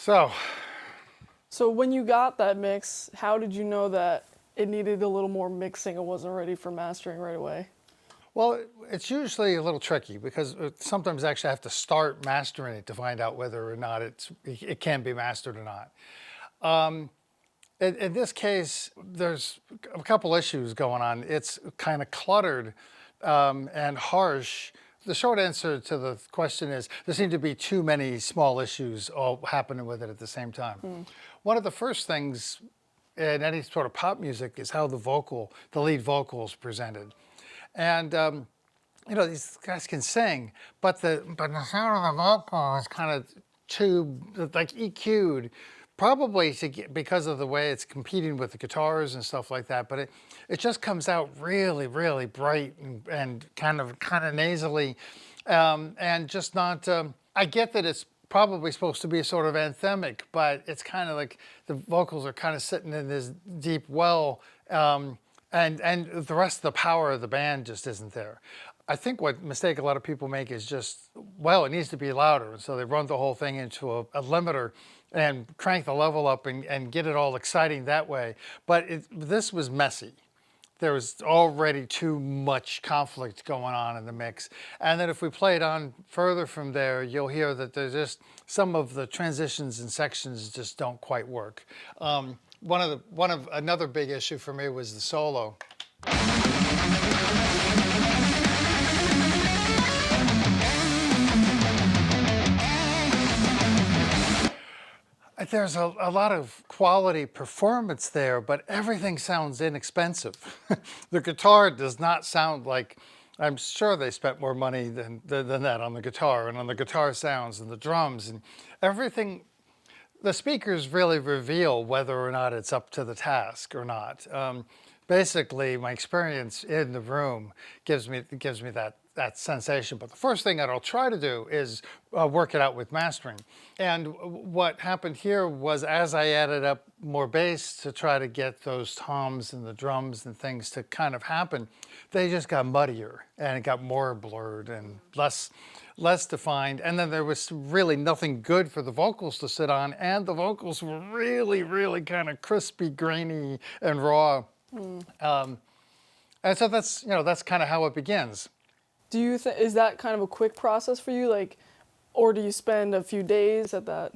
So, So when you got that mix, how did you know that it needed a little more mixing and wasn't ready for mastering right away? well, it's usually a little tricky because sometimes I actually have to start mastering it to find out whether or not it can be mastered or not. In this case, there's a couple issues going on. It's kind of cluttered and harsh. The short answer to the question is there seem to be too many small issues all happening with it at the same time. One of the first things in any sort of pop music is how the lead vocal is presented. And these guys can sing, but the sound of the vocal is kind of too like EQ'd, probably because of the way it's competing with the guitars and stuff like that. But it just comes out really, really bright and kind of nasally, and just not. I get that it's probably supposed to be sort of anthemic, but it's kind of like the vocals are kind of sitting in this deep well. And the rest of the power of the band just isn't there. I think what mistake a lot of people make is just, well, it needs to be louder. And so they run the whole thing into a limiter and crank the level up and get it all exciting that way. But this was messy. There was already too much conflict going on in the mix. And then if we play it on further from there, you'll hear that there's just some of the transitions and sections just don't quite work. Another big issue for me was the solo. There's a lot of quality performance there, but everything sounds inexpensive. The guitar does not sound like, I'm sure they spent more money than that on the guitar and on the guitar sounds and the drums and everything. The speakers really reveal whether or not it's up to the task or not. Basically, my experience in the room gives me that sensation. But the first thing that I'll try to do is work it out with mastering. And what happened here was, as I added up more bass to try to get those toms and the drums and things to kind of happen, they just got muddier and it got more blurred and less defined. And then there was really nothing good for the vocals to sit on, and the vocals were really, really kind of crispy, grainy, and raw. And so that's kind of how it begins. Do you think is that kind of a quick process for you, like, or do you spend a few days at that?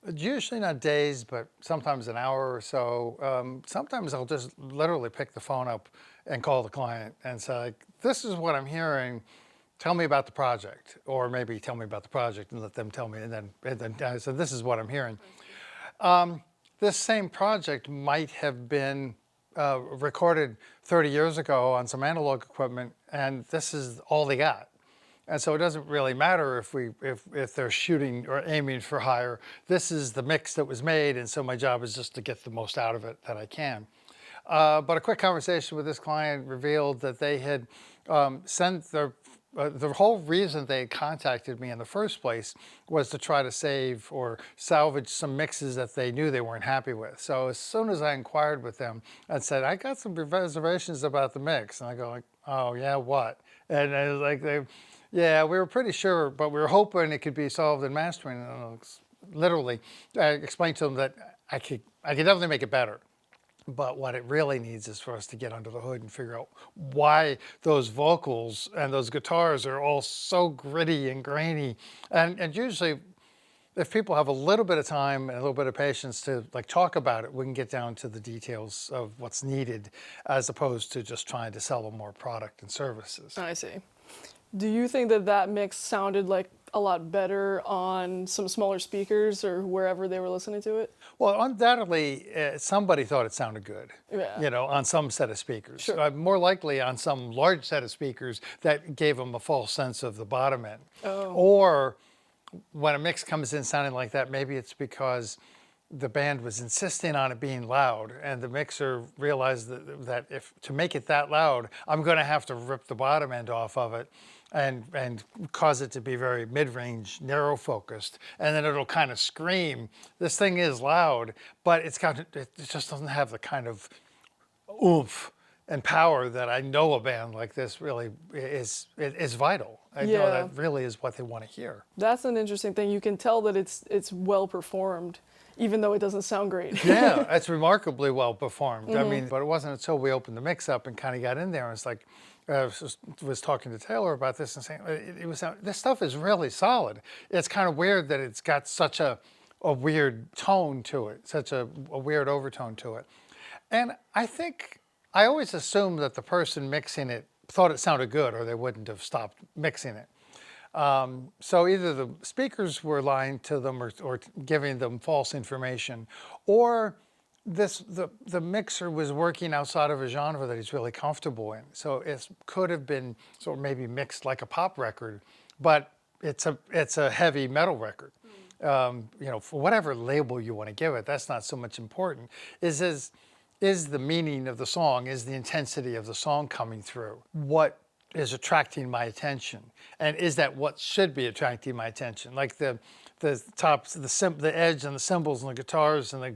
It's usually not days, but sometimes an hour or so. Sometimes I'll just literally pick the phone up and call the client and say, like, this is what I'm hearing. Tell me about the project, or maybe tell me about the project and let them tell me. And then I said, this is what I'm hearing. This same project might have been recorded 30 years ago on some analog equipment, and this is all they got. And so it doesn't really matter if they're shooting or aiming for higher. This is the mix that was made, and so my job is just to get the most out of it that I can. But a quick conversation with this client revealed that they had sent the whole reason they had contacted me in the first place was to try to save or salvage some mixes that they knew they weren't happy with. So as soon as I inquired with them and said, I got some reservations about the mix, and I go like, oh yeah, what? And I was like, yeah, we were pretty sure, but we were hoping it could be solved in mastering. And literally, I explained to them that I could definitely make it better. But what it really needs is for us to get under the hood and figure out why those vocals and those guitars are all so gritty and grainy. And usually, if people have a little bit of time and a little bit of patience to like talk about it, we can get down to the details of what's needed, as opposed to just trying to sell them more product and services. I see. Do you think that mix sounded like a lot better on some smaller speakers or wherever they were listening to it? Well, undoubtedly, somebody thought it sounded good, Yeah. on some set of speakers. Sure. More likely on some large set of speakers that gave them a false sense of the bottom end. Oh. Or when a mix comes in sounding like that, maybe it's because the band was insisting on it being loud, and the mixer realized that if to make it that loud, I'm going to have to rip the bottom end off of it and cause it to be very mid-range, narrow-focused, and then it'll kind of scream. This thing is loud, but it just doesn't have the kind of oomph and power that I know a band like this really is vital. I know Yeah. that really is what they want to hear. That's an interesting thing. You can tell that it's well performed, even though it doesn't sound great. Yeah, it's remarkably well performed. I mean, but it wasn't until we opened the mix up and kind of got in there, and it's like, I was talking to Taylor about this and saying, this stuff is really solid. It's kind of weird that it's got such a weird tone to it, such a weird overtone to it. And I think, I always assumed that the person mixing it thought it sounded good or they wouldn't have stopped mixing it. So either the speakers were lying to them or giving them false information, or the mixer was working outside of a genre that he's really comfortable in. So it could have been sort of maybe mixed like a pop record, but it's a heavy metal record. You know, for whatever label you want to give it, that's not so much important. Is the meaning of the song, is the intensity of the song coming through? What is attracting my attention, and is that what should be attracting my attention? Like the tops, the edge, and the cymbals and the guitars and the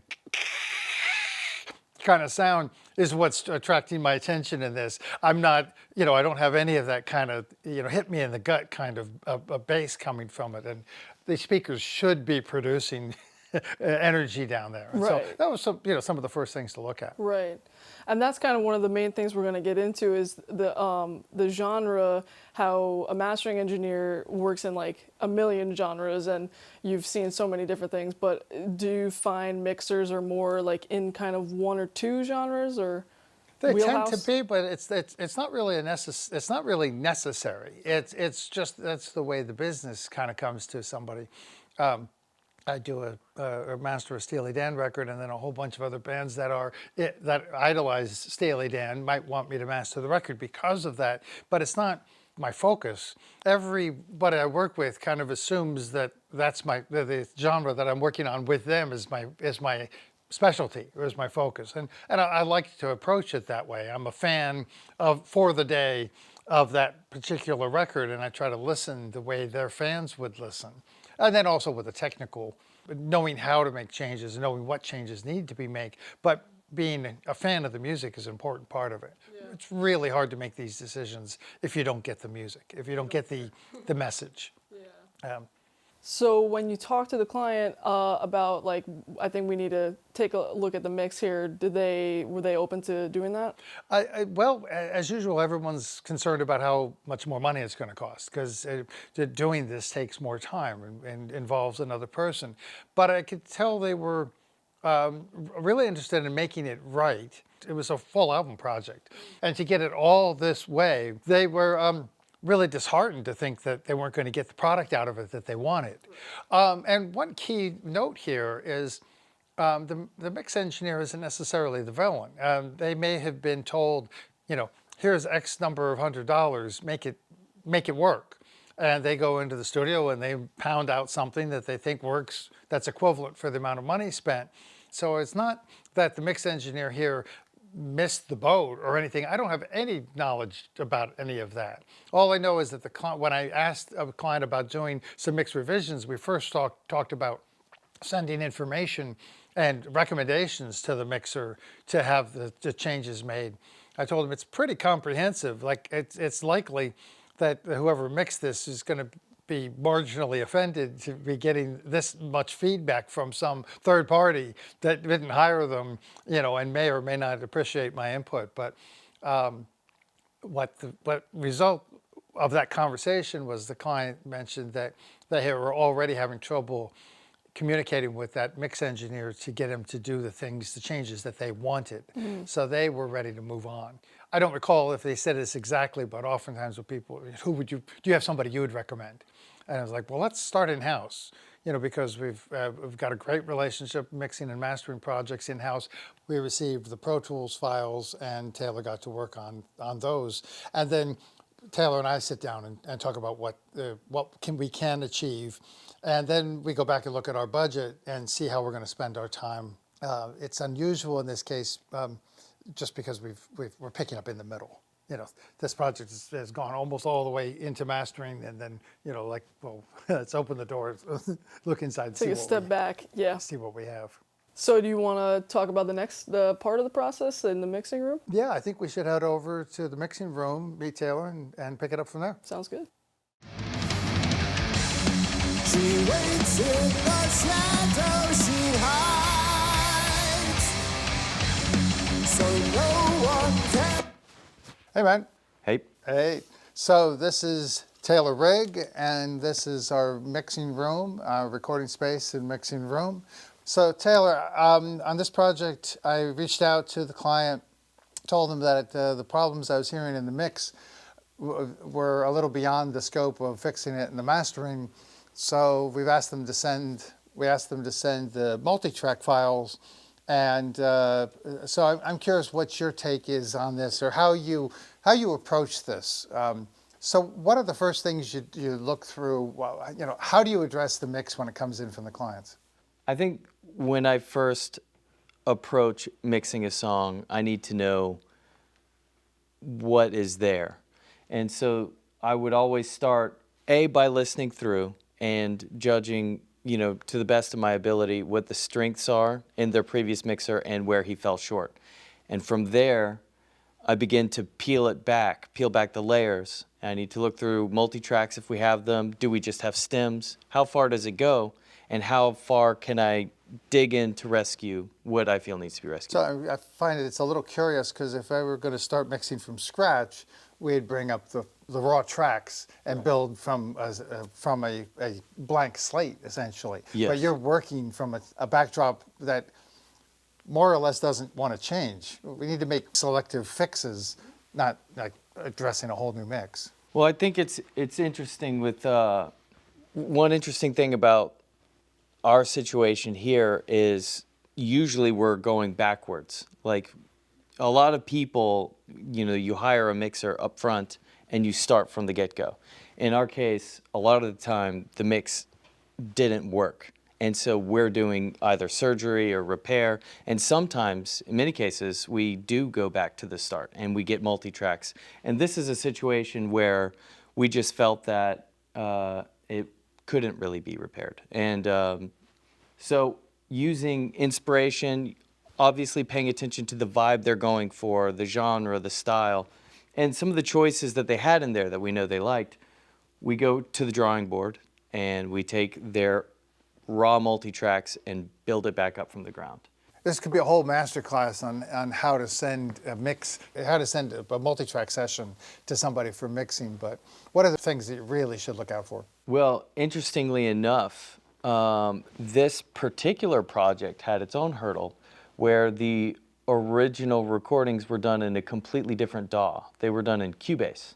kind of sound is what's attracting my attention in this. I'm not, you know, I don't have any of that kind of, you know, hit me in the gut kind of a bass coming from it, and the speakers should be producing energy down there. And Right. so that was some of the first things to look at. Right. And that's kind of one of the main things we're going to get into is the genre, how a mastering engineer works in like a million genres, and you've seen so many different things, but do you find mixers are more like in kind of one or two genres, or They wheelhouse? tend to be, but it's not really it's not really necessary. It's just that's the way the business kind of comes to somebody. I do a master of Steely Dan record, and then a whole bunch of other bands that idolize Steely Dan might want me to master the record because of that. But it's not my focus. Everybody I work with kind of assumes that that's the genre that I'm working on with them is my specialty or is my focus, and I like to approach it that way. I'm a fan for the day of that particular record, and I try to listen the way their fans would listen. And then also with the technical, knowing how to make changes, knowing what changes need to be made. But being a fan of the music is an important part of it. Yeah. It's really hard to make these decisions if you don't get the music, if you don't get the message. Yeah. So when you talk to the client about like, I think we need to take a look at the mix here, were they open to doing that? Well, as usual, everyone's concerned about how much more money it's going to cost because doing this takes more time and involves another person. But I could tell they were really interested in making it right. It was a full album project. And to get it all this way, they were really disheartened to think that they weren't going to get the product out of it that they wanted. And one key note here is the mix engineer isn't necessarily the villain. They may have been told, you know, here's X number of $100, make it work. And they go into the studio and they pound out something that they think works that's equivalent for the amount of money spent. So it's not that the mix engineer here missed the boat or anything. I don't have any knowledge about any of that. All I know is that when I asked a client about doing some mix revisions, we first talked about sending information and recommendations to the mixer to have the changes made. I told him it's pretty comprehensive. Like it's likely that whoever mixed this is going to be marginally offended to be getting this much feedback from some third party that didn't hire them, you know, and may or may not appreciate my input. But what result of that conversation was the client mentioned that they were already having trouble communicating with that mix engineer to get him to do the changes that they wanted. Mm-hmm. So they were ready to move on. I don't recall if they said this exactly, but oftentimes with people, do you have somebody you would recommend? And I was like, well, let's start in-house, you know, because we've got a great relationship mixing and mastering projects in-house. We received the Pro Tools files and Taylor got to work on those. And then Taylor and I sit down and talk about what we can achieve. And then we go back and look at our budget and see how we're going to spend our time. It's unusual in this case just because we're picking up in the middle. You know, this project has gone almost all the way into mastering, and then, you know, like, well, let's open the door, look inside, take a step back, yeah. See what we have. So do you want to talk about the part of the process in the mixing room? Yeah, I think we should head over to the mixing room, meet Taylor, and pick it up from there. Sounds good. She waits in the shadow she hides, so no one can. Hey, man. Hey. Hey. So this is Taylor Rigg, and this is our mixing room, recording space and mixing room. So Taylor, on this project, I reached out to the client, told them that the problems I was hearing in the mix were a little beyond the scope of fixing it in the mastering. So we asked them to send the multi-track files. And so I'm curious what your take is on this, or how you approach this. So what are the first things you look through? Well, how do you address the mix when it comes in from the clients? I think when I first approach mixing a song, I need to know what is there. And so I would always start, by listening through and judging, to the best of my ability, what the strengths are in their previous mixer and where he fell short. And from there, I begin to peel back the layers. I need to look through multi-tracks if we have them. Do we just have stems? How far does it go? And how far can I dig in to rescue what I feel needs to be rescued? So I find it's a little curious, because if I were going to start mixing from scratch, we'd bring up the raw tracks and build from a blank slate, essentially. Yes. But you're working from a backdrop that more or less doesn't want to change. We need to make selective fixes, not like addressing a whole new mix. Well, I think it's interesting with one interesting thing about our situation here is usually we're going backwards. Like a lot of people, you hire a mixer up front and you start from the get-go. In our case, a lot of the time the mix didn't work. And so we're doing either surgery or repair. And sometimes, in many cases, we do go back to the start and we get multi-tracks. And this is a situation where we just felt that it couldn't really be repaired. And so using inspiration, obviously paying attention to the vibe they're going for, the genre, the style, and some of the choices that they had in there that we know they liked, we go to the drawing board and we take their raw multi-tracks and build it back up from the ground. This could be a whole masterclass on how to send a multi-track session to somebody for mixing. But what are the things that you really should look out for? Well, interestingly enough, this particular project had its own hurdle, where the original recordings were done in a completely different DAW. They were done in Cubase.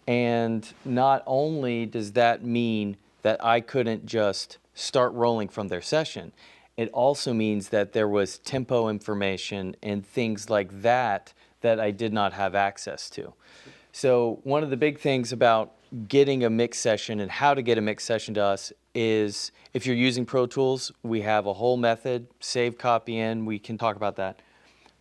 And not only does that mean that I couldn't just start rolling from their session, it also means that there was tempo information and things like that that I did not have access to. So one of the big things about getting a mix session and how to get a mix session to us is, if you're using Pro Tools, we have a whole method, save, copy in, we can talk about that.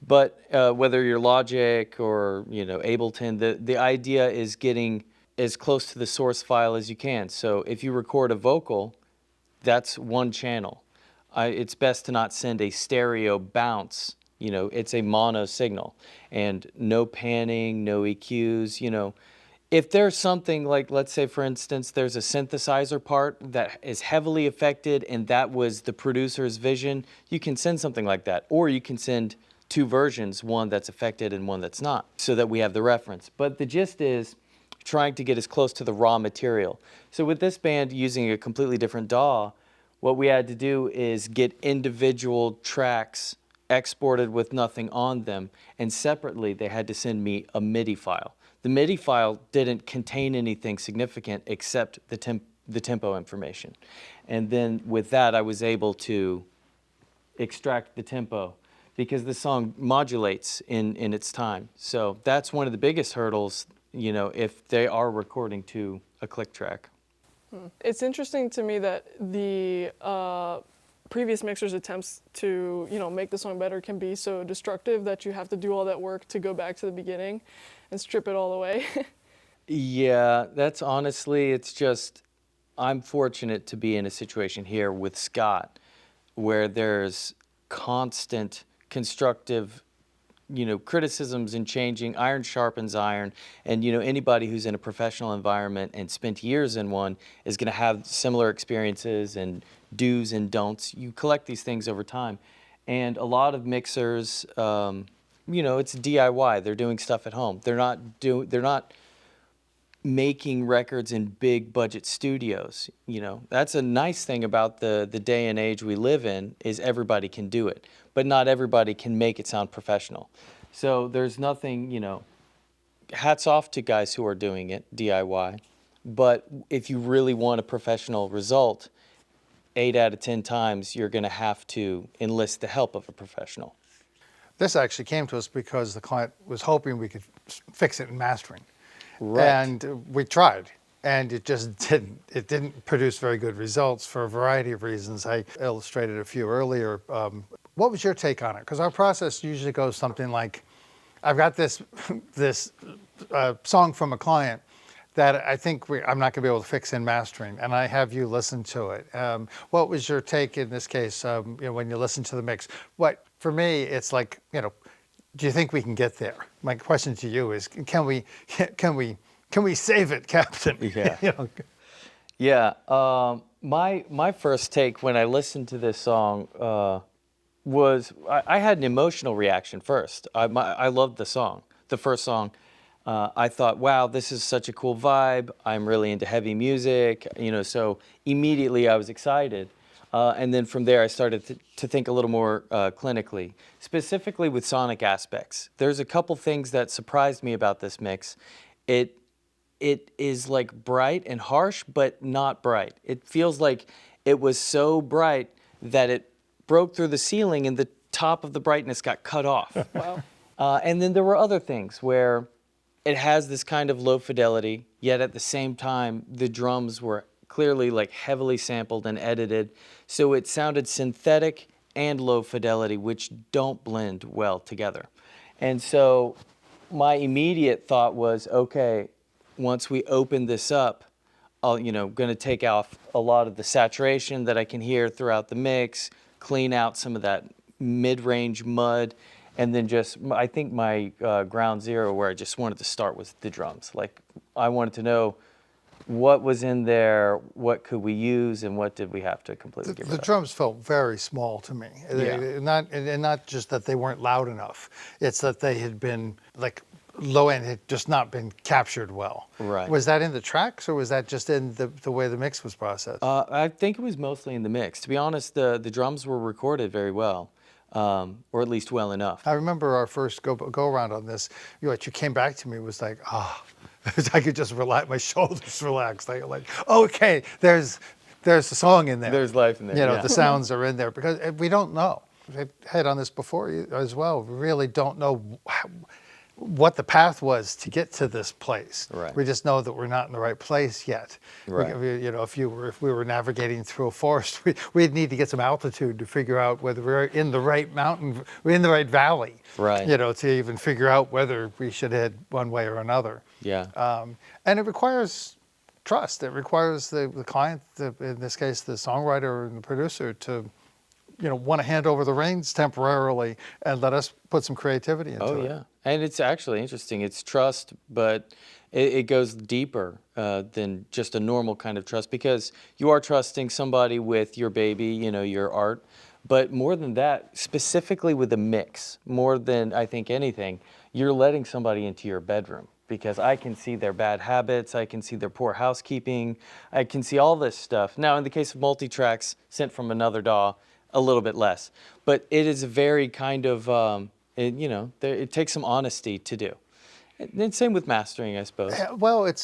But whether you're Logic or Ableton, the idea is getting as close to the source file as you can. So if you record a vocal, that's one channel. It's best to not send a stereo bounce. It's a mono signal, and no panning, no EQs. If there's something like, let's say for instance, there's a synthesizer part that is heavily affected and that was the producer's vision, you can send something like that. Or you can send two versions, one that's affected and one that's not, so that we have the reference. But the gist is trying to get as close to the raw material. So with this band using a completely different DAW, what we had to do is get individual tracks exported with nothing on them, and separately they had to send me a MIDI file. The MIDI file didn't contain anything significant except the tempo information. And then with that, I was able to extract the tempo, because the song modulates in its time. So that's one of the biggest hurdles, if they are recording to a click track. It's interesting to me that the previous mixers' attempts to, make the song better can be so destructive that you have to do all that work to go back to the beginning and strip it all away. Yeah, that's honestly, it's just, I'm fortunate to be in a situation here with Scott where there's constant constructive, criticisms and changing. Iron sharpens iron, and anybody who's in a professional environment and spent years in one is going to have similar experiences and do's and don'ts. You collect these things over time, and a lot of mixers, it's DIY. They're doing stuff at home. They're not making records in big budget studios. That's a nice thing about the day and age we live in, is everybody can do it, but not everybody can make it sound professional. So there's nothing, hats off to guys who are doing it DIY, but if you really want a professional result, 8 out of 10 times you're going to have to enlist the help of a professional. This actually came to us because the client was hoping we could fix it in mastering. Right. And we tried, and it just didn't. It didn't produce very good results for a variety of reasons. I illustrated a few earlier. What was your take on it? Because our process usually goes something like, I've got this song from a client that I think I'm not going to be able to fix in mastering, and I have you listen to it. What was your take in this case? When you listen to the mix, for me, it's like, do you think we can get there? My question to you is, can we save it, Captain? Yeah. Yeah. My first take when I listened to this song was I had an emotional reaction first. I loved the song, the first song. I thought, wow, this is such a cool vibe. I'm really into heavy music, so immediately I was excited. And then from there, I started to think a little more clinically, specifically with sonic aspects. There's a couple things that surprised me about this mix. It is like bright and harsh, but not bright. It feels like it was so bright that it broke through the ceiling and the top of the brightness got cut off. Wow. And then there were other things where it has this kind of low fidelity, yet at the same time, the drums were clearly like heavily sampled and edited. So it sounded synthetic and low fidelity, which don't blend well together. And so my immediate thought was, okay, once we open this up, I'm going to take off a lot of the saturation that I can hear throughout the mix, clean out some of that mid-range mud, and then I think my ground zero where I just wanted to start was the drums. Like, I wanted to know what was in there, what could we use, and what did we have to completely get rid The of. drums felt very small to me. Yeah. Not just that they weren't loud enough. It's that they had been like low end, had just not been captured well. Right. Was that in the tracks, or was that just in the way the mix was processed? I think it was mostly in the mix. To be honest, the drums were recorded very well, or at least well enough. I remember our first go around on this. What you came back to me was like, I could just relax, my shoulders relaxed. Like, okay, there's a song in there. There's life in there. Yeah. The sounds are in there because we don't know. I've had on this before as well. We really don't know what the path was to get to this place. Right. We just know that we're not in the right place yet. Right. If we were navigating through a forest, we'd need to get some altitude to figure out whether we're in the right mountain, we're in the right valley. Right. To even figure out whether we should head one way or another. Yeah. And it requires trust. It requires the client, in this case, the songwriter and the producer, to want to hand over the reins temporarily and let us put some creativity into it. Oh, yeah. And it's actually interesting. It's trust, but it goes deeper than just a normal kind of trust, because you are trusting somebody with your baby, your art. But more than that, specifically with the mix, more than I think anything, you're letting somebody into your bedroom, because I can see their bad habits, I can see their poor housekeeping, I can see all this stuff. Now, in the case of multi-tracks sent from another DAW, a little bit less. But it is a very kind of, it takes some honesty to do. And same with mastering, I suppose. Well, if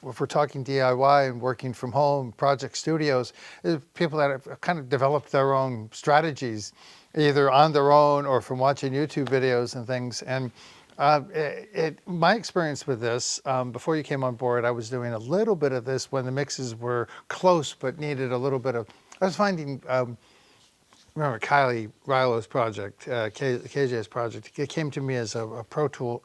we're talking DIY and working from home, project studios, people that have kind of developed their own strategies, either on their own or from watching YouTube videos and things. And my experience with this, before you came on board, I was doing a little bit of this when the mixes were close but needed a little bit of, I was finding, remember Kylie Rilo's project, KJ's project, it came to me as a Pro Tool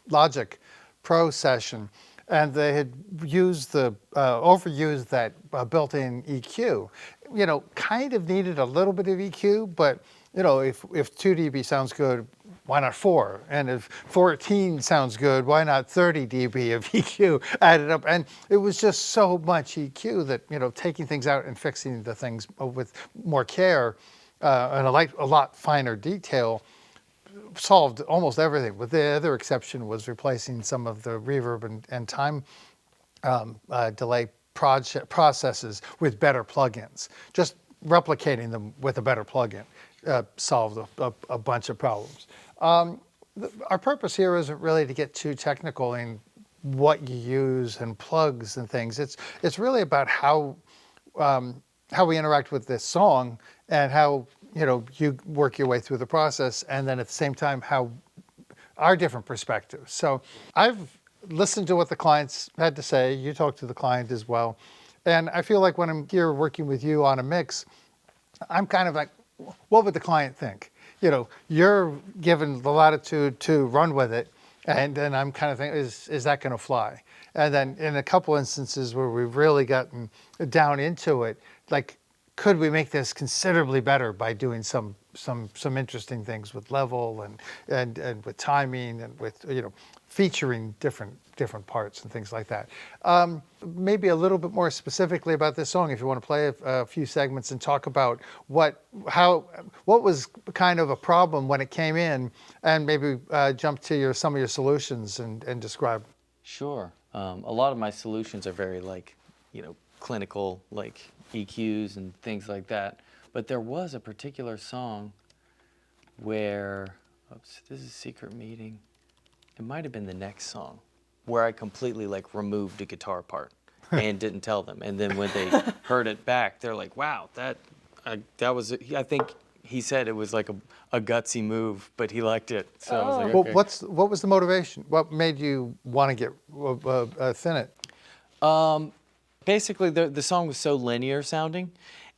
Logic Pro session, and they had used overused that built-in EQ. kind of needed a little bit of EQ, but if 2 dB sounds good, why not 4? And if 14 sounds good, why not 30 dB of EQ added up? And it was just so much EQ that taking things out and fixing the things with more care and a lot finer detail solved almost everything. But the other exception was replacing some of the reverb and time delay processes with better plugins. Just replicating them with a better plugin solved a bunch of problems. Our purpose here isn't really to get too technical in what you use and plugs and things. It's really about how we interact with this song and how you work your way through the process, and then at the same time how our different perspectives. So I've listened to what the clients had to say. You talked to the client as well, and I feel like when I'm here working with you on a mix, I'm kind of like, what would the client think? You're given the latitude to run with it, and then I'm kind of thinking, is that going to fly? And then in a couple instances where we've really gotten down into it, like, could we make this considerably better by doing some interesting things with level and with timing and with featuring different parts and things like that. Maybe a little bit more specifically about this song, if you want to play a few segments and talk about what was kind of a problem when it came in, and maybe jump to some of your solutions and describe. Sure. A lot of my solutions are very clinical, like EQs and things like that. But there was a particular song where, oops, this is Secret Meeting. It might have been the next song where I completely removed a guitar part and didn't tell them. And then when they heard it back, they're like, wow, that was, I think he said it was like a gutsy move, but he liked it. So I was like, okay. Well, what was the motivation? What made you want to get thin it? Basically, the song was so linear sounding,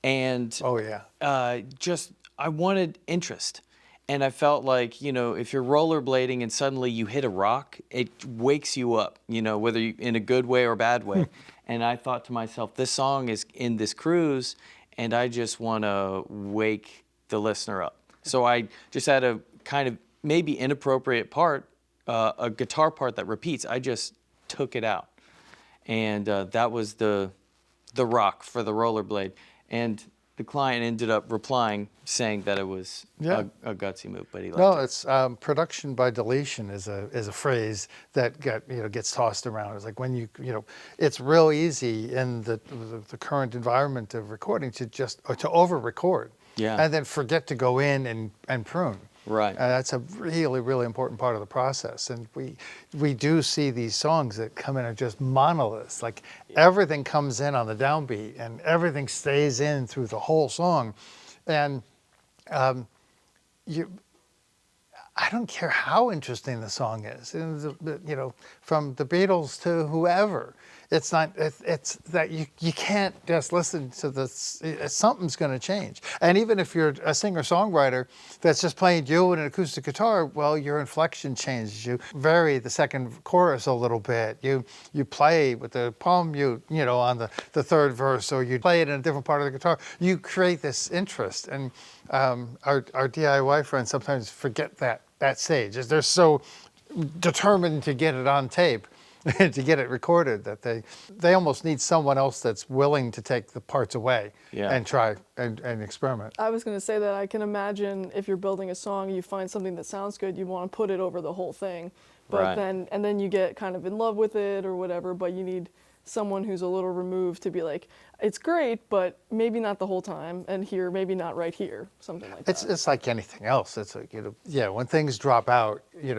and oh yeah, I wanted interest, and I felt like if you're rollerblading and suddenly you hit a rock, it wakes you up, whether in a good way or bad way. And I thought to myself, this song is in this cruise, and I just want to wake the listener up. So I just had a kind of maybe inappropriate part, a guitar part that repeats. I just took it out. And that was the rock for the rollerblade. And the client ended up replying, saying that it was a gutsy move, but he liked it. No, it's production by deletion is a phrase that gets tossed around. It's like when it's real easy in the current environment of recording to over record, and then forget to go in and prune. Right. That's a really, really important part of the process. And we do see these songs that come in are just monoliths. Like everything comes in on the downbeat and everything stays in through the whole song. And I don't care how interesting the song is. From the Beatles to whoever. It's not. It's that you can't just listen to this. Something's going to change. And even if you're a singer-songwriter that's just playing you and an acoustic guitar, well, your inflection changes. You vary the second chorus a little bit. You play with the palm mute, on the third verse, or you play it in a different part of the guitar. You create this interest. And our DIY friends sometimes forget that stage. They're so determined to get it on tape. To get it recorded, that they almost need someone else that's willing to take the parts away and try and experiment. I was going to say that I can imagine if you're building a song, you find something that sounds good, you want to put it over the whole thing, but then you get kind of in love with it or whatever, but you need someone who's a little removed to be like, it's great, but maybe not the whole time, and here, maybe not right here, something like that. It's like anything else. It's like, when things drop out, you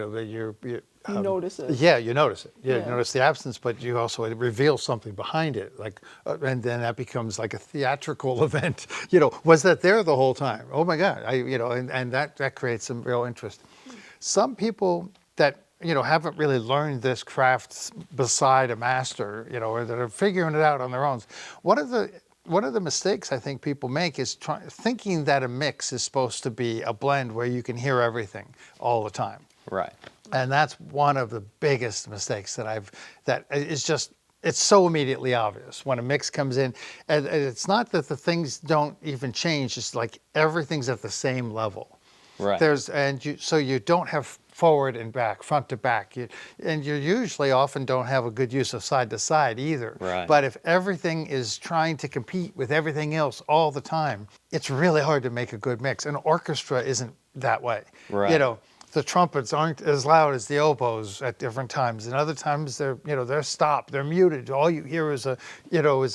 notice it. Yeah, you notice it. You notice the absence, but you also reveal something behind it. Like, and then that becomes like a theatrical event. Was that there the whole time? Oh my God! And that creates some real interest. Some people that haven't really learned this craft beside a master, or that are figuring it out on their own. One of the mistakes I think people make is thinking that a mix is supposed to be a blend where you can hear everything all the time. Right. And that's one of the biggest mistakes that is just it's so immediately obvious when a mix comes in. And it's not that the things don't even change, it's like everything's at the same level. Right. So you don't have forward and back, front to back. And you usually often don't have a good use of side to side either. Right. But if everything is trying to compete with everything else all the time, it's really hard to make a good mix. An orchestra isn't that way. Right. You know, the trumpets aren't as loud as the oboes at different times, and other times they're stopped, they're muted. All you hear is a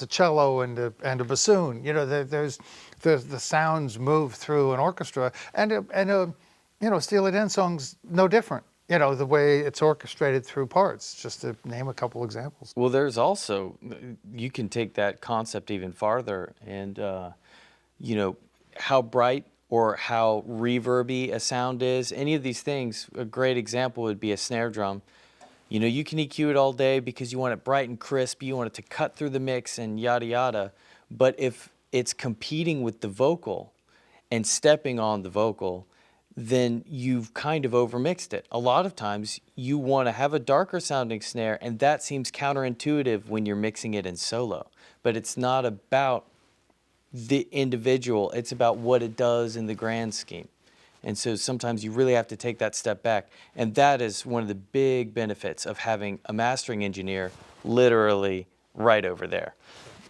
cello and a bassoon. You know, there's the sounds move through an orchestra, and a Steely Dan song's no different. You know, the way it's orchestrated through parts. Just to name a couple examples. Well, there's also, you can take that concept even farther, and you know, how bright or how reverby a sound is. Any of these things, a great example would be a snare drum. You know, you can EQ it all day because you want it bright and crisp, you want it to cut through the mix and yada yada. But if it's competing with the vocal and stepping on the vocal, then you've kind of overmixed it. A lot of times you want to have a darker sounding snare, and that seems counterintuitive when you're mixing it in solo. But it's not about the individual, it's about what it does in the grand scheme. And so sometimes you really have to take that step back. And that is one of the big benefits of having a mastering engineer literally right over there.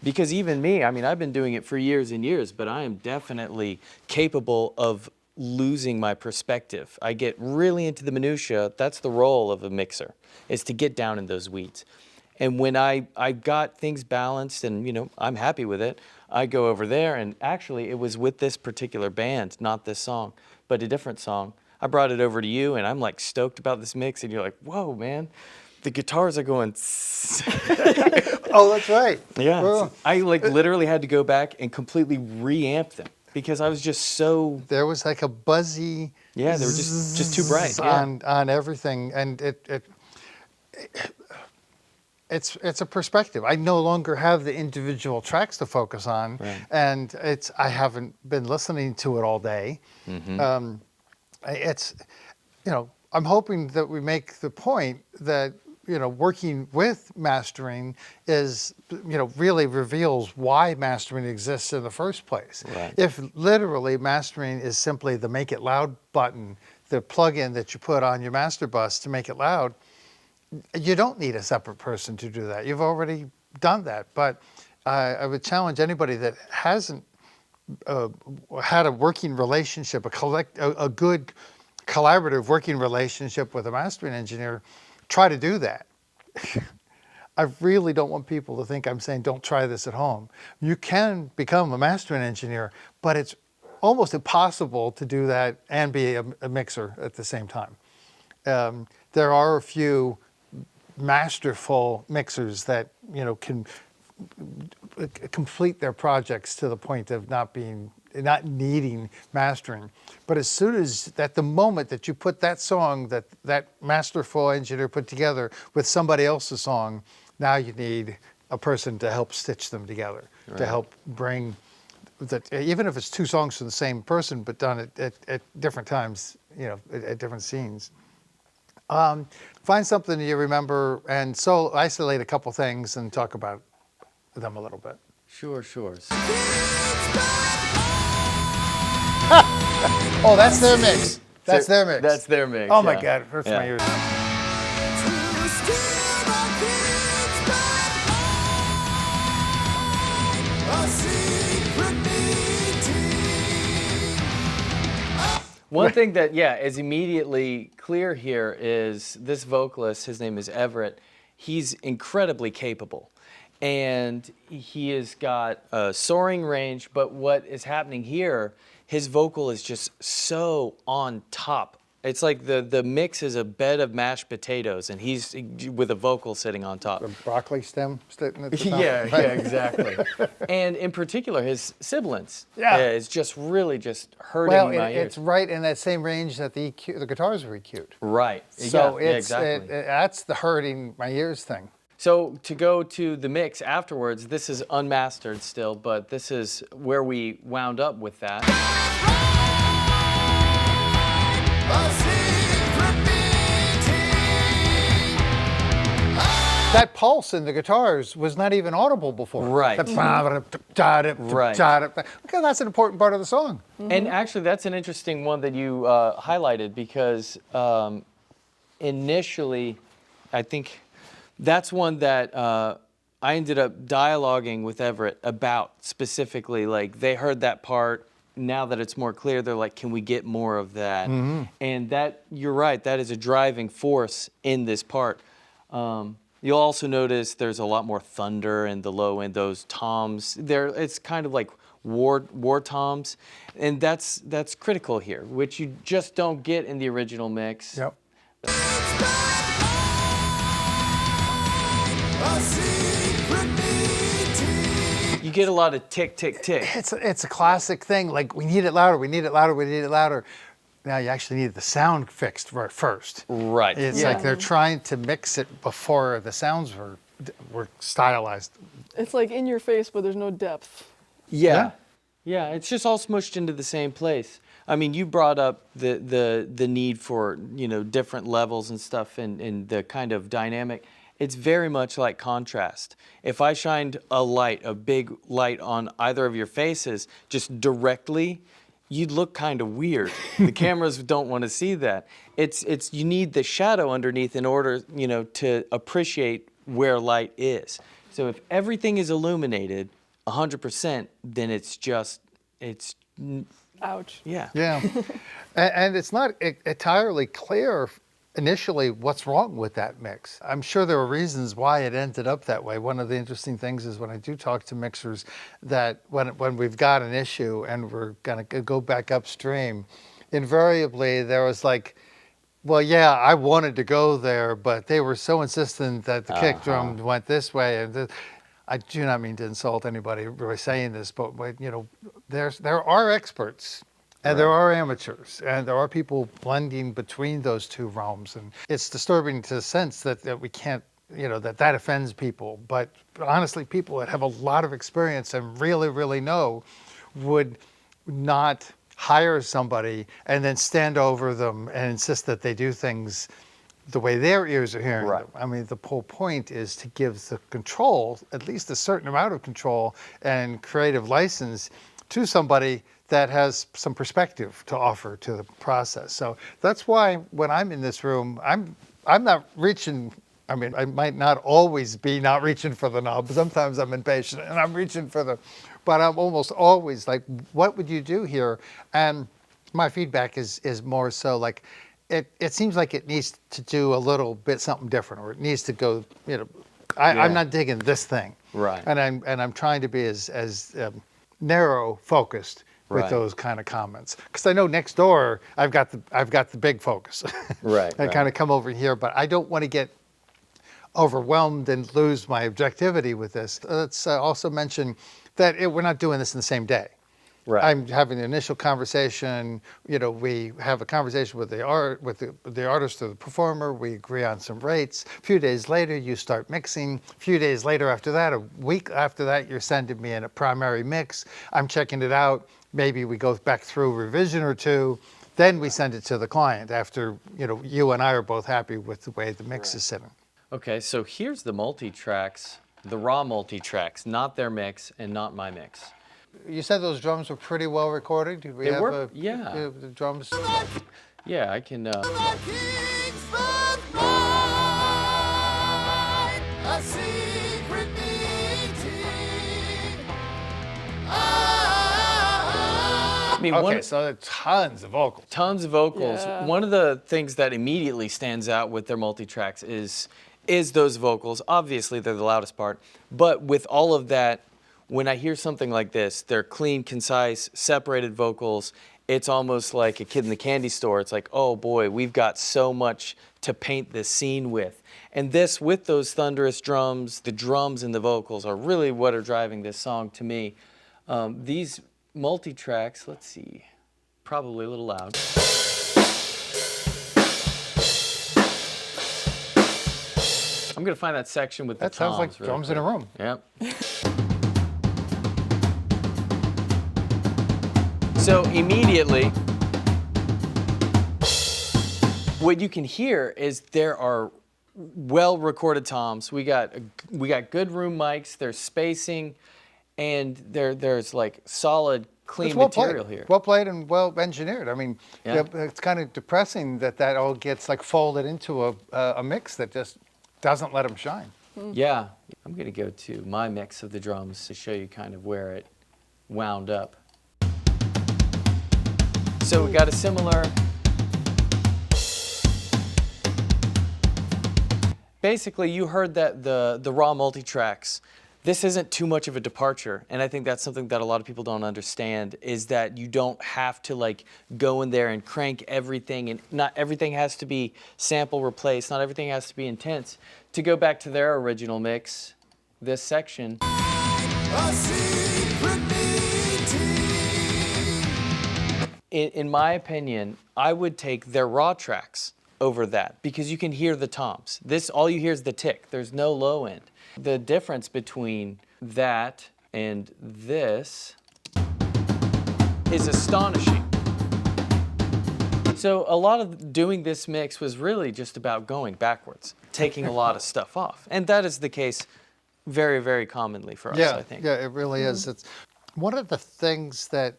Because even me, I mean, I've been doing it for years and years, but I am definitely capable of losing my perspective. I get really into the minutia. That's the role of a mixer, is to get down in those weeds. And when I got things balanced and, you know, I'm happy with it, I go over there, and actually it was with this particular band, not this song, but a different song. I brought it over to you, and I'm like stoked about this mix, and you're like, whoa, man, the guitars are going. Oh, that's right. Yeah, Well, I like literally had to go back and completely reamp them because I was just so. there was like a buzzy. Yeah, they were just too bright. zzz Yeah. on everything, and it's a perspective. I no longer have the individual tracks to focus on, Right. and I haven't been listening to it all day. Mm-hmm. It's, you know, I'm hoping that we make the point that, you know, working with mastering is, you know, really reveals why mastering exists in the first place. Right. If literally mastering is simply the make it loud button, the plug-in that you put on your master bus to make it loud, you don't need a separate person to do that. You've already done that. But I would challenge anybody that hasn't had a working relationship, a good collaborative working relationship with a mastering engineer, try to do that. I really don't want people to think I'm saying don't try this at home. You can become a mastering engineer, but it's almost impossible to do that and be a mixer at the same time. There are a few masterful mixers that, you know, can complete their projects to the point of not needing mastering. But as soon as, at the moment that you put that song that masterful engineer put together with somebody else's song, now you need a person to help stitch them together, to help bring that, even if it's two songs from the same person but done at different times, you know, at different scenes. Find something you remember and so isolate a couple things and talk about them a little bit. Sure. Oh, that's their mix. That's their mix. That's their mix. Oh my yeah. God, it hurts Yeah. my ears. One thing that, is immediately clear here is this vocalist, his name is Everett, he's incredibly capable. And he has got a soaring range, but what is happening here, his vocal is just so on top. It's like the mix is a bed of mashed potatoes, and he's with a vocal sitting on top. The broccoli stem sitting at the top. Yeah, exactly. And in particular, his sibilance is just really just hurting Well, my ears. it's right in that same range that the guitars are EQ'd. Right. So exactly. That's the hurting my ears thing. So to go to the mix afterwards, this is unmastered still, but this is where we wound up with that. that pulse in the guitars was not even audible before. Right. Right. Okay, that's an important part of the song. And actually, that's an interesting one that you highlighted because initially, I think that's one that I ended up dialoguing with Everett about specifically. Like, they heard that part. Now that it's more clear, they're like, can we get more of that? And that, you're right, that is a driving force in this part. You'll also notice there's a lot more thunder in the low end, those toms. It's kind of like war toms, and that's critical here, which you just don't get in the original mix. Yep. You get a lot of tick, tick, tick. It's a classic thing. Like, we need it louder, we need it louder, we need it louder. Now you actually need the sound fixed first. Right. It's Yeah. like they're trying to mix it before the sounds were stylized. It's like in your face, but there's no depth. Yeah. Yeah, it's just all smushed into the same place. I mean, you brought up the need for, different levels and stuff and the kind of dynamic. It's very much like contrast. If I shined a big light on either of your faces, just directly, you'd look kind of weird. The cameras don't want to see that. You need the shadow underneath in order, to appreciate where light is. So if everything is illuminated 100%, then it's Ouch. yeah. Yeah. And it's not entirely clear initially what's wrong with that mix. I'm sure there were reasons why it ended up that way. One of the interesting things is when I do talk to mixers that when we've got an issue and we're going to go back upstream, invariably there was like, well, yeah, I wanted to go there, but they were so insistent that the kick drum went this way. And I do not mean to insult anybody by saying this, but there are experts and there are amateurs and there are people blending between those two realms. And it's disturbing to the sense that we can't, that offends people. But honestly, people that have a lot of experience and really, really know would not hire somebody and then stand over them and insist that they do things the way their ears are hearing them. I mean, the whole point is to give the control, at least a certain amount of control and creative license to somebody that has some perspective to offer to the process. So that's why when I'm in this room, I'm not reaching. I mean, I might not always be not reaching for the knob. Sometimes I'm impatient and I'm reaching for but I'm almost always like, what would you do here? And my feedback is more so like, it seems like it needs to do a little bit something different, or it needs to go, I'm not digging this thing. Right. And I'm trying to be as narrow focused with those kind of comments, because I know next door I've got the big focus. Right. I kind of come over here, but I don't want to get overwhelmed and lose my objectivity with this. Let's also mention that we're not doing this in the same day. Right. I'm having an initial conversation. We have a conversation with the artist or the performer. We agree on some rates. A few days later, you start mixing. A few days later after that, a week after that, you're sending me in a primary mix. I'm checking it out. Maybe we go back through a revision or two. Then we send it to the client after you and I are both happy with the way the mix is sitting. Okay, so here's the multi-tracks, the raw multi-tracks, not their mix and not my mix. You said those drums were pretty well recorded. Did we have yeah. The drums? Yeah, I can. I mean, Okay, so tons of vocals. Tons of vocals. Yeah. One of the things that immediately stands out with their multi-tracks is those vocals. Obviously, they're the loudest part. But with all of that, when I hear something like this, they're clean, concise, separated vocals. It's almost like a kid in the candy store. It's like, oh boy, we've got so much to paint this scene with. And this, with those thunderous drums, the drums and the vocals are really what are driving this song to me. These multi-tracks, let's see, probably a little loud. I'm gonna find that section with the That sounds like toms really drums in a quick. room. Yep. So immediately, what you can hear is there are well recorded toms. We got good room mics. There's spacing, and there's like solid, clean It's well material played. here. Well played and well engineered. I mean, Yeah. it's kind of depressing that all gets like folded into a mix that just doesn't let them shine. Yeah, I'm gonna go to my mix of the drums to show you kind of where it wound up. So we got a similar. Basically, you heard that the raw multi-tracks. This isn't too much of a departure, and I think that's something that a lot of people don't understand, is that you don't have to like go in there and crank everything, and not everything has to be sample replaced, not everything has to be intense. To go back to their original mix, this section, A secret meeting. in my opinion, I would take their raw tracks over that, because you can hear the toms. This, all you hear is the tick. There's no low end. The difference between that and this is astonishing. So a lot of doing this mix was really just about going backwards, taking a lot of stuff off. And that is the case very, very commonly for us, I think. Yeah, it really is. It's one of the things that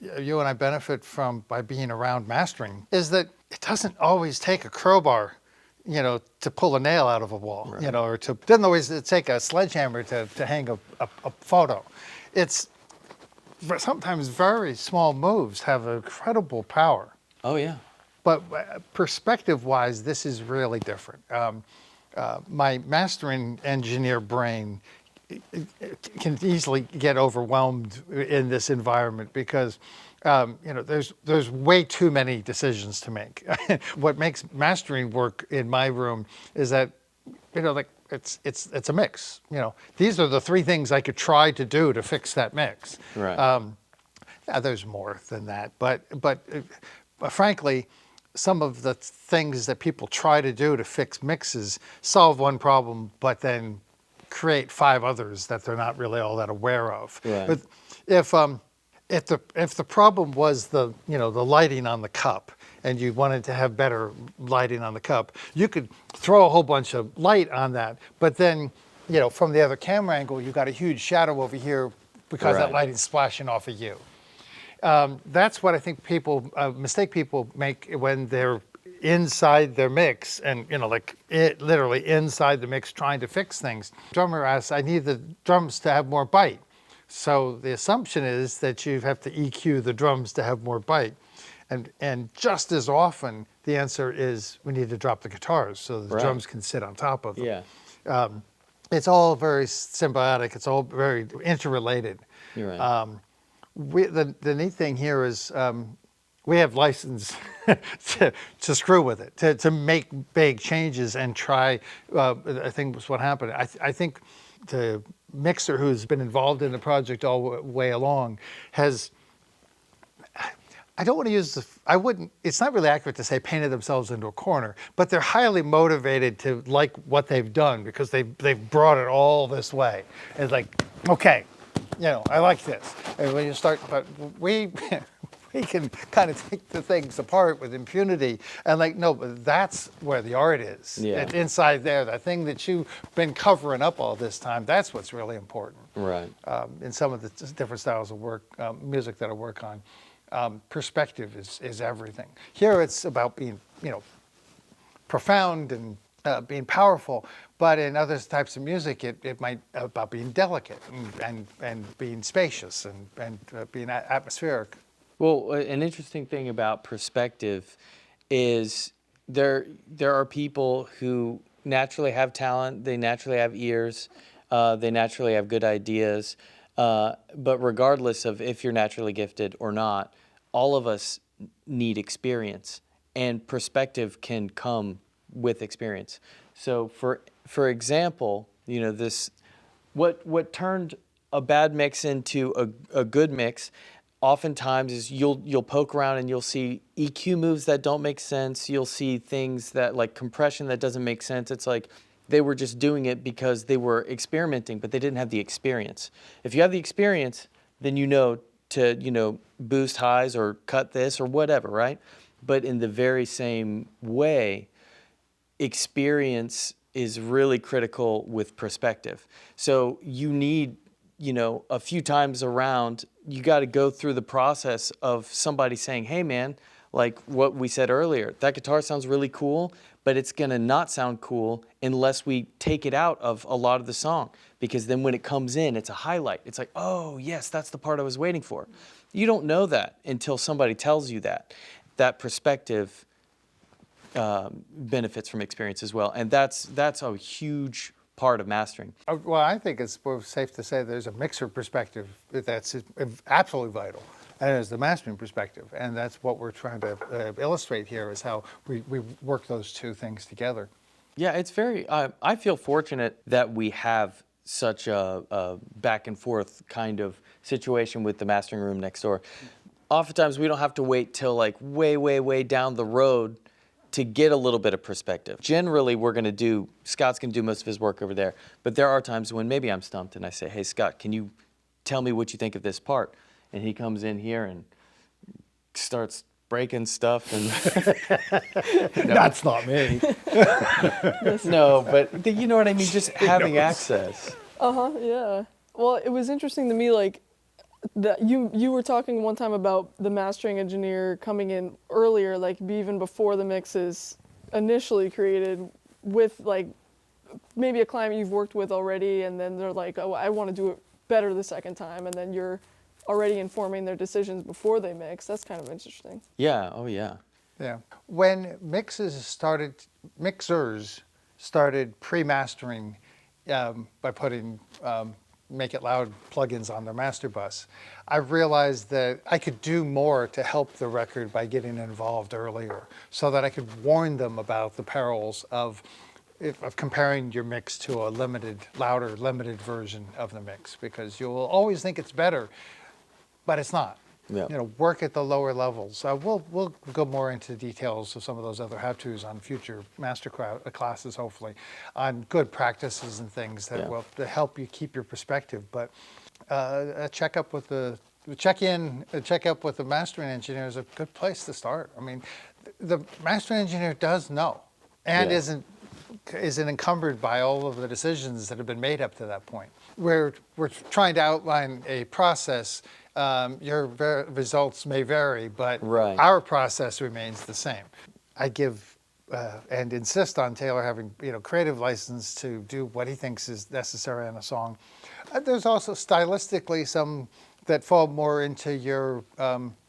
you and I benefit from by being around mastering is that it doesn't always take a crowbar, to pull a nail out of a wall, Right. or doesn't always take a sledgehammer to hang a photo. It's sometimes very small moves have incredible power. Oh, yeah. But perspective-wise, this is really different. My mastering engineer brain can easily get overwhelmed in this environment because there's way too many decisions to make. What makes mastering work in my room is that it's a mix. These are the three things I could try to do to fix that mix. Right. Yeah, there's more than that, but frankly, some of the things that people try to do to fix mixes solve one problem, but then create 5 others that they're not really all that aware of. Right. But if the problem was the lighting on the cup, and you wanted to have better lighting on the cup, you could throw a whole bunch of light on that, but then from the other camera angle, you got a huge shadow over here because that Right. light is splashing off of you. That's what I think mistake people make when they're inside their mix and, literally inside the mix trying to fix things. Drummer asks, I need the drums to have more bite. So the assumption is that you have to EQ the drums to have more bite. And just as often, the answer is we need to drop the guitars so the Right. drums can sit on top of them. Yeah. It's all very symbiotic. It's all very interrelated. You're right. The neat thing here is we have license to screw with it, to make big changes and try. I think was what happened. I think the mixer who's been involved in the project all the way along has. I don't want to use I wouldn't, it's not really accurate to say painted themselves into a corner, but they're highly motivated to like what they've done because they've brought it all this way. It's like, okay, I like this. And when you start, but we can kind of take the things apart with impunity and no, but that's where the art is. Yeah. It's inside there, the thing that you've been covering up all this time, that's what's really important. Right. In some of the different styles of work, music that I work on. Perspective is everything. Here it's about being, profound and being powerful, but in other types of music, it might about being delicate and being spacious and being atmospheric. Well, an interesting thing about perspective is there are people who naturally have talent, they naturally have ears, they naturally have good ideas, but regardless of if you're naturally gifted or not, all of us need experience, and perspective can come with experience. So for example, this what turned a bad mix into a good mix oftentimes is you'll poke around and you'll see EQ moves that don't make sense. You'll see things that like compression that doesn't make sense. It's like they were just doing it because they were experimenting, but they didn't have the experience. If you have the experience, then to boost highs or cut this or whatever, right? But in the very same way, experience is really critical with perspective. So you need, a few times around, you got to go through the process of somebody saying, hey man, like what we said earlier, that guitar sounds really cool, but it's going to not sound cool unless we take it out of a lot of the song. Because then when it comes in, it's a highlight. It's like, oh yes, that's the part I was waiting for. You don't know that until somebody tells you that. That perspective benefits from experience as well. And that's a huge part of mastering. Well, I think it's safe to say there's a mixer perspective that's absolutely vital, and there's the mastering perspective, and that's what we're trying to illustrate here is how we work those two things together. Yeah, it's very, I feel fortunate that we have such a back and forth kind of situation with the mastering room next door. Oftentimes we don't have to wait till like way, way, way down the road to get a little bit of perspective. Generally, Scott's gonna do most of his work over there, but there are times when maybe I'm stumped and I say, hey Scott, can you tell me what you think of this part? And he comes in here and starts breaking stuff and That's not me. no, but you know what I mean, just having access. Yeah. Well, it was interesting to me, like, that you were talking one time about the mastering engineer coming in earlier, like even before the mix is initially created, with like maybe a client you've worked with already, and then they're like, oh, I want to do it better the second time, and then you're already informing their decisions before they mix. That's kind of interesting. Yeah, oh yeah. Yeah. When mixers started pre-mastering by putting Make It Loud plugins on their master bus, I realized that I could do more to help the record by getting involved earlier, so that I could warn them about the perils of comparing your mix to a louder, limited version of the mix, because you will always think it's better, but it's not. Yeah. Work at the lower levels. We'll go more into details of some of those other how-tos on future master classes, hopefully, on good practices and things that will help you keep your perspective. But a checkup with the mastering engineer is a good place to start. I mean, the mastering engineer does know and isn't encumbered by all of the decisions that have been made up to that point. We're trying to outline a process. Your results may vary, but our process remains the same. I give and insist on Taylor having creative license to do what he thinks is necessary on a song. There's also stylistically some that fall more into your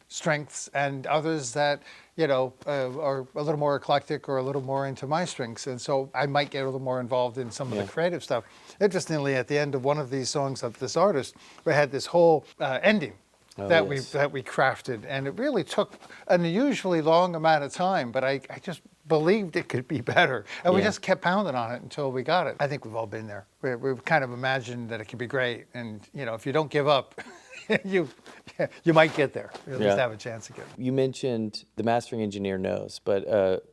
strengths, and others that are a little more eclectic or a little more into my strengths, and so I might get a little more involved in some of the creative stuff. Interestingly, at the end of one of these songs of this artist, we had this whole ending that we crafted, and it really took an unusually long amount of time, but I just believed it could be better, and we just kept pounding on it until we got it. I think we've all been there. We've kind of imagined that it could be great, and if you don't give up, you might get there. You at least have a chance again. You mentioned the mastering engineer knows, but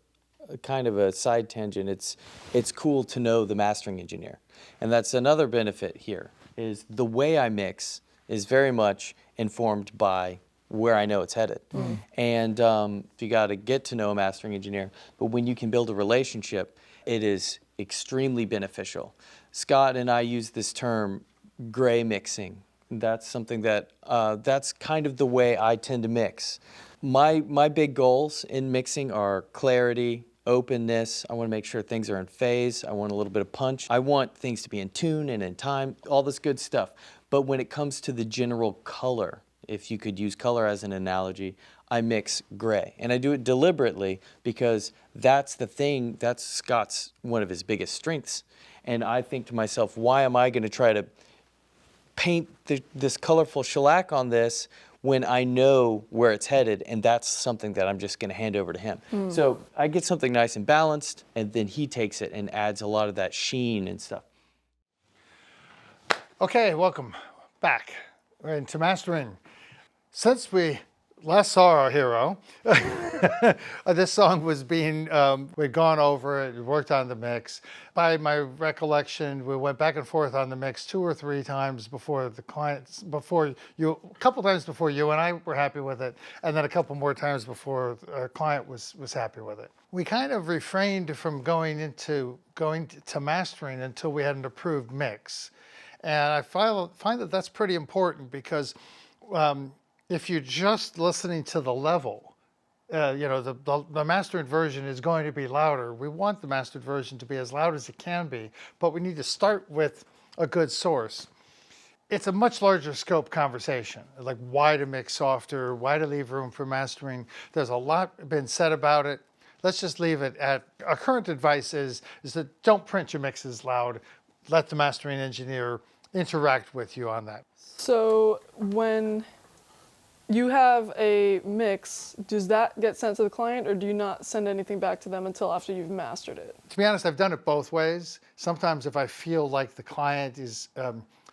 kind of a side tangent, it's cool to know the mastering engineer. And that's another benefit here, is the way I mix is very much informed by where I know it's headed. And you got to get to know a mastering engineer, but when you can build a relationship, it is extremely beneficial. Scott and I use this term, gray mixing. That's something that, that's kind of the way I tend to mix. My big goals in mixing are clarity, openness. I want to make sure things are in phase. I want a little bit of punch. I want things to be in tune and in time, all this good stuff. But when it comes to the general color, if you could use color as an analogy, I mix gray. And I do it deliberately because that's the thing, that's Scott's one of his biggest strengths. And I think to myself, why am I going to try to paint this colorful shellac on this when I know where it's headed, and that's something that I'm just going to hand over to him. So I get something nice and balanced, and then he takes it and adds a lot of that sheen and stuff. Okay, welcome back. We're into mastering. Since we last saw our hero, This song was being, we'd gone over it, worked on the mix. By my recollection, we went back and forth on the mix 2 or 3 times before the clients, a couple times before you and I were happy with it, and then a couple more times before our client was happy with it. We kind of refrained from going to mastering until we had an approved mix. And I find that that's pretty important because if you're just listening to the level, the mastered version is going to be louder. We want the mastered version to be as loud as it can be, but we need to start with a good source. It's a much larger scope conversation, like why to mix softer, why to leave room for mastering. There's a lot been said about it. Let's just leave it at, our current advice is that don't print your mixes loud. Let the mastering engineer interact with you on that. So when you have a mix, does that get sent to the client, or do you not send anything back to them until after you've mastered it? To be honest, I've done it both ways. Sometimes if I feel like the client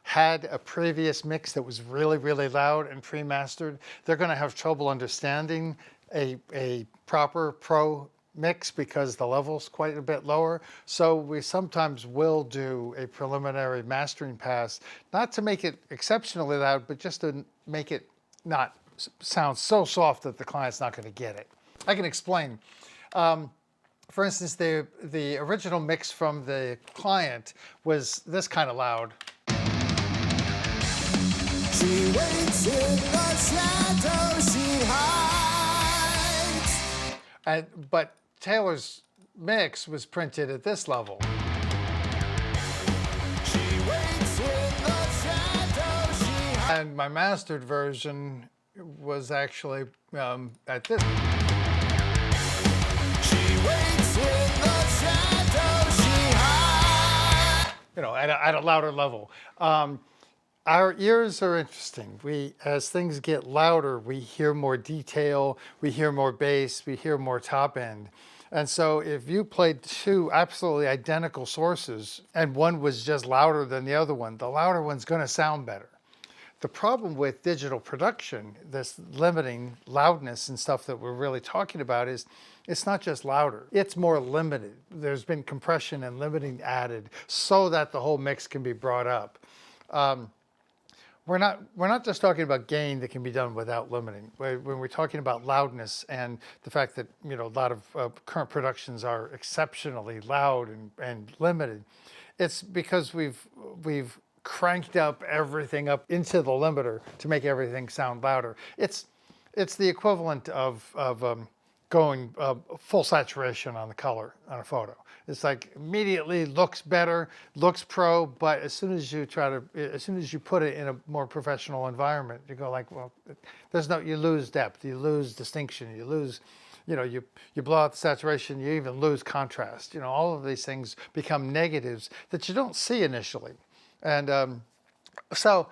had a previous mix that was really, really loud and pre-mastered, they're going to have trouble understanding a proper pro mix because the level's quite a bit lower. So we sometimes will do a preliminary mastering pass, not to make it exceptionally loud, but just to make it not sound so soft that the client's not going to get it. I can explain. For instance, the original mix from the client was this kind of loud. She waits in the shadow, she hides. But Taylor's mix was printed at this level. She waits in the shadow, she hides. And my mastered version was actually at this. She waits in the shadow, she hides. At a louder level. Our ears are interesting. As things get louder, we hear more detail, we hear more bass, we hear more top end. And so if you played 2 absolutely identical sources and one was just louder than the other one, the louder one's going to sound better. The problem with digital production, this limiting loudness and stuff that we're really talking about, is it's not just louder, it's more limited. There's been compression and limiting added so that the whole mix can be brought up. We're not just talking about gain that can be done without limiting. When we're talking about loudness and the fact that a lot of current productions are exceptionally loud and limited, it's because we've cranked up everything up into the limiter to make everything sound louder. It's the equivalent of going full saturation on the color on a photo. It's like immediately looks better, looks pro, but as soon as you put it in a more professional environment, you go like, well, you lose depth, you lose distinction, you lose, you blow out the saturation, you even lose contrast. All of these things become negatives that you don't see initially. And so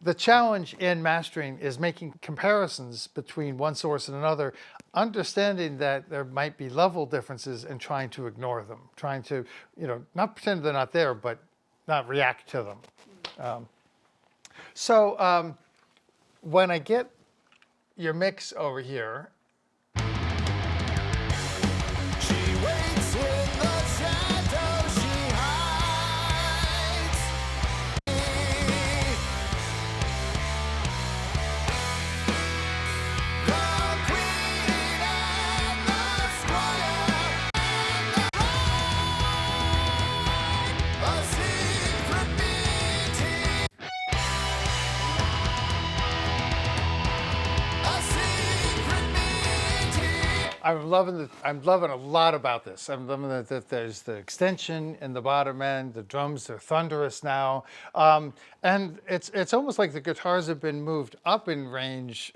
the challenge in mastering is making comparisons between one source and another, understanding that there might be level differences and trying to ignore them, trying to, not pretend they're not there, but not react to them. So when I get your mix over here, She waits in the shadow, she hides. The queen and the squire and the bride, a secret meeting. A secret meeting. I'm loving a lot about this. I'm loving that there's the extension in the bottom end. The drums are thunderous now, and it's almost like the guitars have been moved up in range,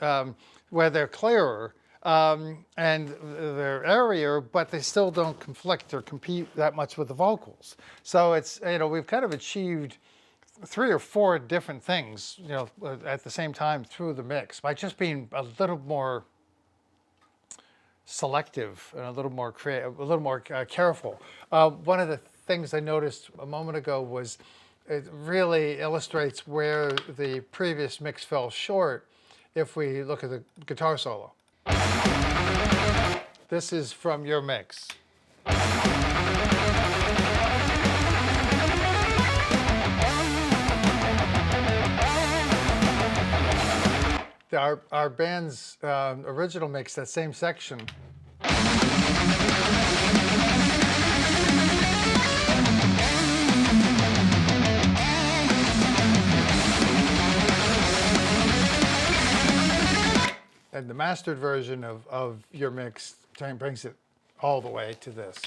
where they're clearer and they're airier, but they still don't conflict or compete that much with the vocals. So it's we've kind of achieved 3 or 4 different things at the same time through the mix by just being a little more selective and a little more creative, a little more careful. One of the things I noticed a moment ago was it really illustrates where the previous mix fell short if we look at the guitar solo. This is from your mix. Our band's original mix, that same section. And the mastered version of your mix brings it all the way to this.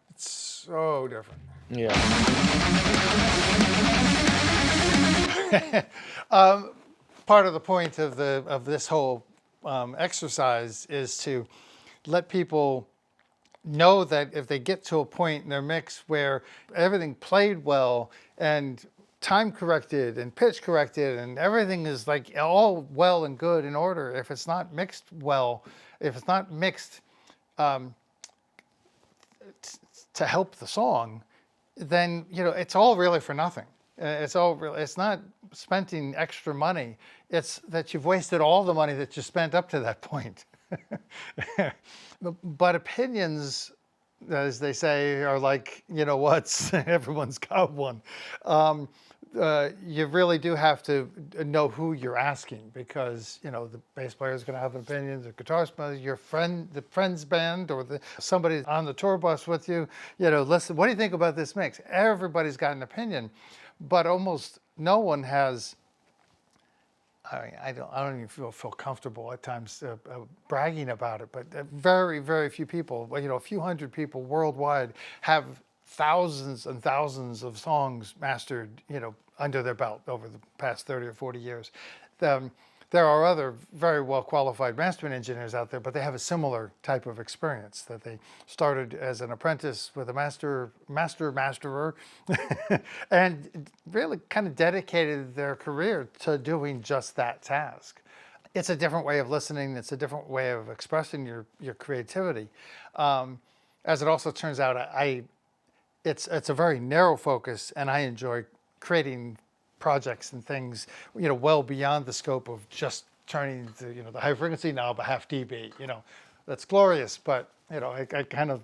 It's so different. Yeah. Part of the point of this whole exercise is to let people know that if they get to a point in their mix where everything played well and time corrected and pitch corrected and everything is like all well and good in order, if it's not mixed well, if it's not mixed to help the song, then it's all really for nothing. It's not spending extra money. It's that you've wasted all the money that you spent up to that point. But opinions, as they say, are like, what's everyone's got one. You really do have to know who you're asking, because the bass player is going to have an opinion, the guitarist, your friend, the friend's band, or somebody on the tour bus with you. Listen, what do you think about this mix? Everybody's got an opinion, but almost no one has. I don't even feel comfortable at times bragging about it, but very, very few people, a few hundred people worldwide have thousands and thousands of songs mastered, under their belt over the past 30 or 40 years. There are other very well qualified mastering engineers out there, but they have a similar type of experience, that they started as an apprentice with a masterer and really kind of dedicated their career to doing just that task. It's a different way of listening. It's a different way of expressing your creativity. As it also turns out, it's a very narrow focus, and I enjoy creating projects and things, well beyond the scope of just turning the high frequency knob a half dB. That's glorious, but I kind of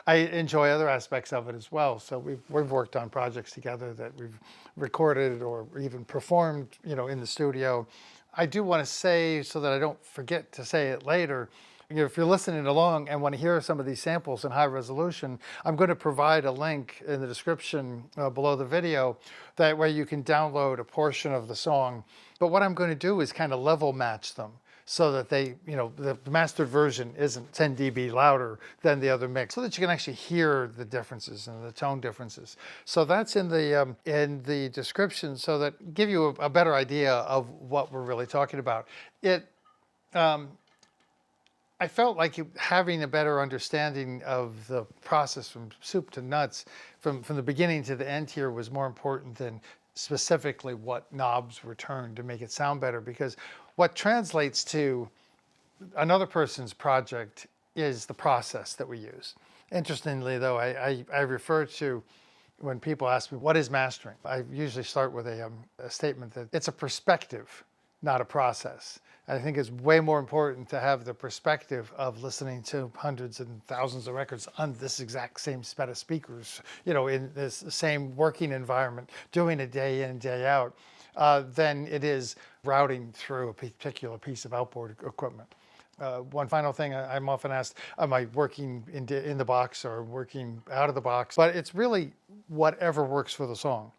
I enjoy other aspects of it as well. So we've worked on projects together that we've recorded or even performed, in the studio. I do want to say, so that I don't forget to say it later, if you're listening along and want to hear some of these samples in high resolution, I'm going to provide a link in the description below the video, that way you can download a portion of the song. But what I'm going to do is kind of level match them, so that they, the mastered version isn't 10 dB louder than the other mix, so that you can actually hear the differences and the tone differences. So that's in the description, so that give you a better idea of what we're really talking about. I felt like having a better understanding of the process from soup to nuts, from the beginning to the end here, was more important than specifically what knobs were turned to make it sound better, because what translates to another person's project is the process that we use. Interestingly, though, I refer to, when people ask me, what is mastering? I usually start with a statement that it's a perspective, not a process. I think it's way more important to have the perspective of listening to hundreds and thousands of records on this exact same set of speakers, in this same working environment, doing it day in, day out, than it is routing through a particular piece of outboard equipment. One final thing, I'm often asked, am I working in the box or working out of the box? But it's really whatever works for the song.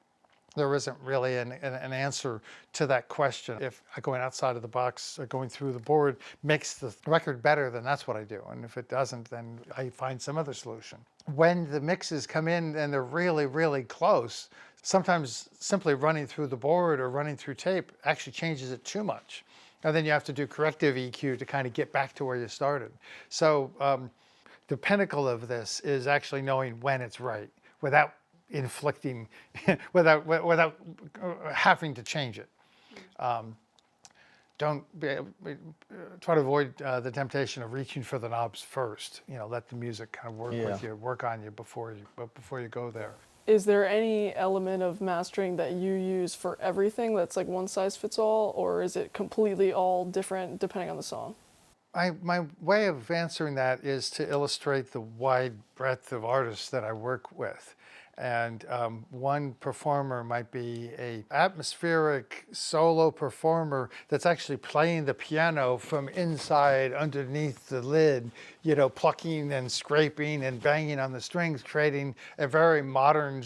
There isn't really an answer to that question. If going outside of the box or going through the board makes the record better, then that's what I do. And if it doesn't, then I find some other solution. When the mixes come in and they're really, really close, sometimes simply running through the board or running through tape actually changes it too much. And then you have to do corrective EQ to kind of get back to where you started. So the pinnacle of this is actually knowing when it's right, without inflicting, without having to change it. try to avoid the temptation of reaching for the knobs first. Let the music kind of work Yeah. with you, work on you before you go there. Is there any element of mastering that you use for everything that's like one size fits all, or is it completely all different depending on the song? My way of answering that is to illustrate the wide breadth of artists that I work with. And one performer might be a atmospheric solo performer that's actually playing the piano from inside underneath the lid, plucking and scraping and banging on the strings, creating a very modern,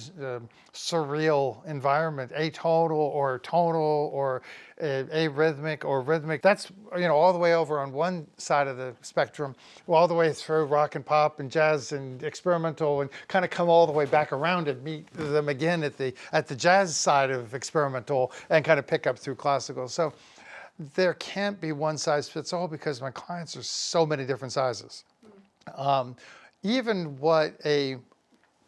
surreal environment, atonal or tonal or arrhythmic or rhythmic. That's all the way over on one side of the spectrum, all the way through rock and pop and jazz and experimental, and kind of come all the way back around and meet them again at the jazz side of experimental, and kind of pick up through classical. So there can't be one size fits all because my clients are so many different sizes. Even what a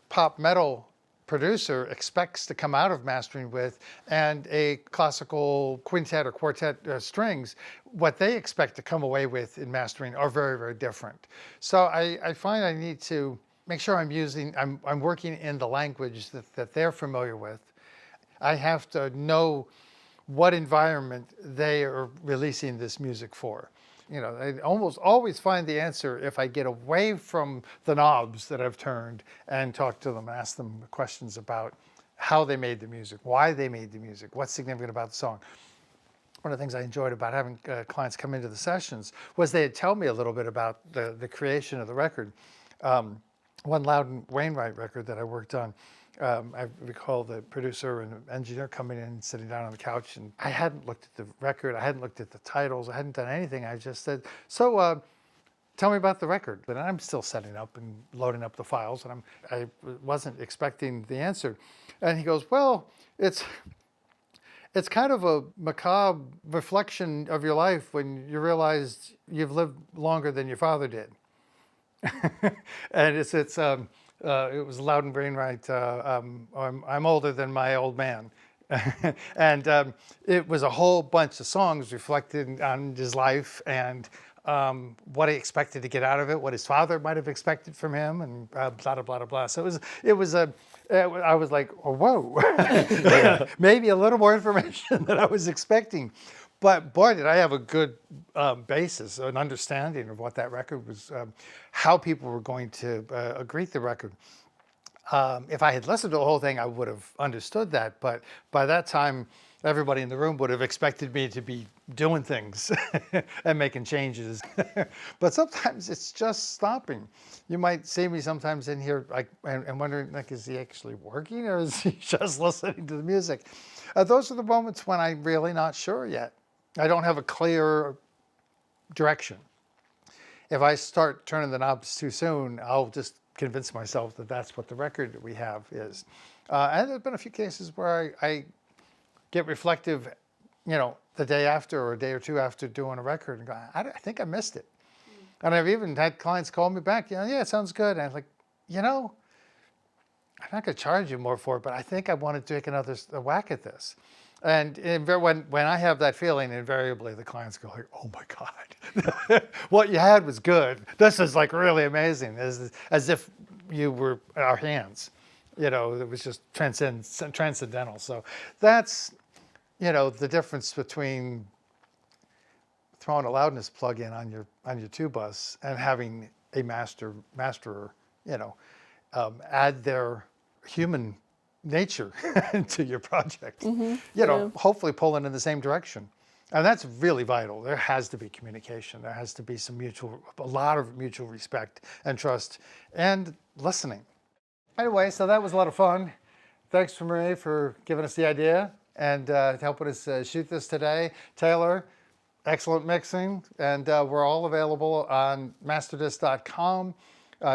pop metal producer expects to come out of mastering with, and a classical quintet or quartet strings, what they expect to come away with in mastering are very, very different. So I find I need to make sure I'm working in the language that they're familiar with. I have to know what environment they are releasing this music for. I almost always find the answer if I get away from the knobs that I've turned and talk to them, ask them questions about how they made the music, why they made the music, what's significant about the song. One of the things I enjoyed about having clients come into the sessions was they'd tell me a little bit about the creation of the record. One Loudon Wainwright record that I worked on, I recall the producer and engineer coming in and sitting down on the couch, and I hadn't looked at the record, I hadn't looked at the titles, I hadn't done anything. I just said, so tell me about the record. And I'm still setting up and loading up the files, and I wasn't expecting the answer. And he goes, well, it's kind of a macabre reflection of your life when you realize you've lived longer than your father did. And it was Loudon Wainwright, I'm older than my old man. And it was a whole bunch of songs reflecting on his life and what he expected to get out of it, what his father might have expected from him, and blah, blah, blah, blah. So I was like, oh, whoa, maybe a little more information than I was expecting. But boy, did I have a good basis, an understanding of what that record was, how people were going to greet the record. If I had listened to the whole thing, I would have understood that. But by that time, everybody in the room would have expected me to be doing things and making changes. But sometimes it's just stopping. You might see me sometimes in here and wondering, is he actually working or is he just listening to the music? Those are the moments when I'm really not sure yet. I don't have a clear direction. If I start turning the knobs too soon, I'll just convince myself that that's what the record that we have is. And there's been a few cases where I get reflective, the day after or a day or two after doing a record and go, I think I missed it. And I've even had clients call me back, yeah, it sounds good. And I was like, I'm not going to charge you more for it, but I think I want to take another whack at this. And when I have that feeling, invariably the clients go like, oh my God, what you had was good. This is like really amazing, as if you were our hands. It was just transcendental. So that's, the difference between throwing a loudness plug-in on your tube bus and having a masterer, add their human nature to your project. Hopefully pulling in the same direction. And that's really vital. There has to be communication. There has to be a lot of mutual respect and trust and listening. Anyway, so that was a lot of fun. Thanks to Marie for giving us the idea and helping us shoot this today. Taylor, excellent mixing. And we're all available on Masterdisk.com.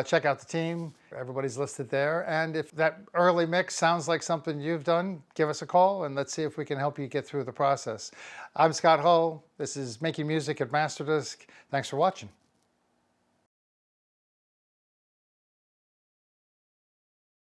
Check out the team. Everybody's listed there. And if that early mix sounds like something you've done, give us a call and let's see if we can help you get through the process. I'm Scott Hull. This is Making Music at Masterdisk. Thanks for watching.